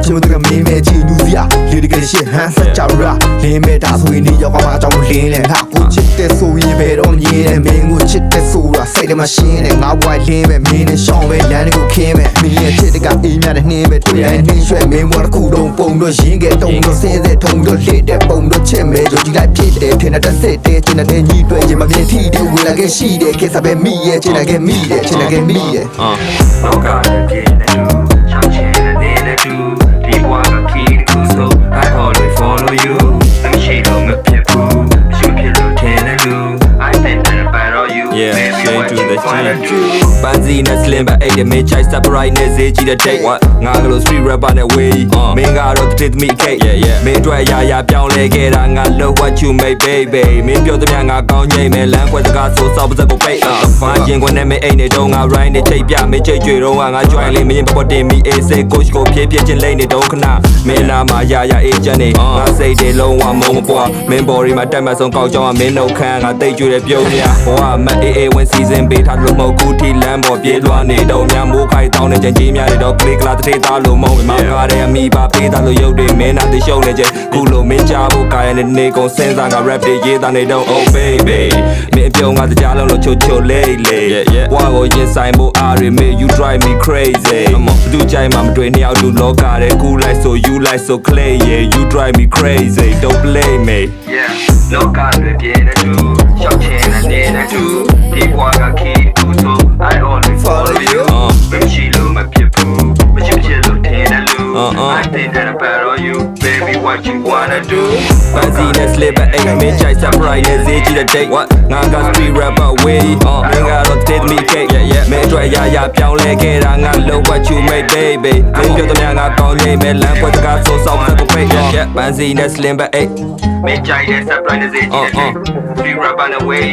ရှုံးတဲ့မင်းမဲ့ချီနူစရာလေတကယ်ရှစ်ဟန်ဆက်ကြရာလင်းမဲ့ဒါဆိုရင်ဒီရောက်မှာအကြောင်းလင်းလဲငါကိုချစ်တဲ့ဆိုရင်ဘယ်တော့ညင်းတယ်မင်းကိုချစ်တဲ့ဆိုတာစိတ်ထဲမှာရှင်းတယ်ငါဝိုင်လင်းမဲ့မင်းနဲ့ရှောင်းပဲလမ်းကိုခင်းမဲ့မင်းရဲ့ချစ်တဲ့ကအေးမြတဲ့နှင်းပဲတွေ့ရင်နှင်းရွှဲမင်းဘဝတစ်ခုလုံးပုံတော့ရင်းခဲ့တုံတော့စင်းစဲထုံတော့လှစ်တဲ့ပုံတော့ချစ်မဲ့ကြိုကြည့်လိုက်ဖြစ်တယ်ထင်တဲ့စစ်တဲ့ချင်တဲ့ညီတွေရင်မမြင်ထီတဲ့ဝင်လာခဲ့ရှိတယ်ခေတ်စားပဲမိရဲ့ချင်တဲ့ကမိရဲ့ချင်တဲ့ကမိရဲ့လောကရဲ့ပြည့်နေတူချောင်းချင်တဲ့နေတဲ့တူဒီဘဝကခီးတစ်ခုဆို I always follow you မရှိတော့မဖြစ်ဘူးမရှိဖြစ်လို့ထင်တယ်လူ I think that about all you Yeah, straight to the street Banzi na slim but hey, me chai step right near Ziji the date. What? Nga lo street rap on the way. Me nga ro treat me cake. Yeah, yeah. Me try ya ပြောင်းလဲခဲ့တာငါ love what you make baby. မင်းပြောသမျှငါကောင်းငိမ့်မယ်လမ်းခွဲစကားဆိုစောက်ပါစက်ကိုပိတ်။ဘာရင်ခွနဲ့မအိတ်နေတော့ငါ right နဲ့ချိတ်ပြမင်းချိတ်ကြွတော့ငါ join လေးမင်းပေါ်တင်မိအေးစိတ် coach ကိုဖြည်းဖြည်းချင်းလိမ့်နေတော့ခဏမင်းနာမှာရအေးချမ်းနေငါစိတ်တွေလုံးဝမုံမပွားမင်း body မှာတက်မှဆုံးကောက်ကြောင်းမင်းနှုတ်ခမ်းငါတိတ်ကြွတဲ့ပြုံးများဘဝမအေးအေးဝင် season ပေးထားလို့မဟုတ်ဘူးထီလမ်းပေါ်ပြေးလွှားနေတော့များမိုးခိုင်တောင်းနေချင်းကြီးများတွေတော့ click လာတဲ့သားလို့မုံမကားတဲ့အမိပါပေးသားလို့ရုပ်တွေမင်းနာသိရှုံနေချင်းခုလိုမင်းချဖို့ကာရတဲ့နေကုန်စဉ်းစားငါ rap တွေရေးသားနေတော့ oh baby မင်းပြုံးငါကြားလုံးလို့ချိုလေးဝါကိုရင်ဆိုင်ဖို့အားရမေ you drive me crazy သူကြိုင်မှမတွေ့နှစ်ယောက်လူလောကတဲ့ cool like so you like so clay yeah you drive me crazy don't play me yeah လောကရဲ့ပြည့်နေတူချောင်းချင်တဲ့နေတဲ့တူဒီဘဝကခီးတစ်ခုဆို I always follow you မရှိလို့မဖြစ်ဘူးမရှိဖြစ်လို့ထင်တယ်လူ I think that about all you baby what you wanna do Fancy that slip but hey me chai surprise yeah Ziji the date what ငါက street rapper way မင်းကတော့ take me cake yeah yeah မင်းတို့ရပြောင်းလဲခဲ့တာငါ love what you make baby မင်းပြောသမျှငါကောင်းနေမယ်လမ်းခွဲစကားဆိုစောက်စက်ကိုပိတ် yeah yeah Fancy that slim but hey မင်းကြိုက်တဲ့ surprise တွေကြီးတဲ့ free rap on the way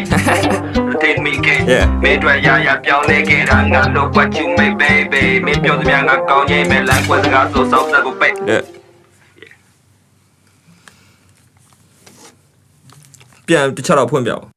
take me cake မင်းတို့ရပြောင်းလဲခဲ့တာငါ love what you make baby မင်းပြောသမျှငါကောင်းနေမယ်လမ်းခွဲစကားဆိုစောက်စက်ကိုပိတ် yeah ပြန်တစ်ချက်တော့ဖွင့်ပြအောင်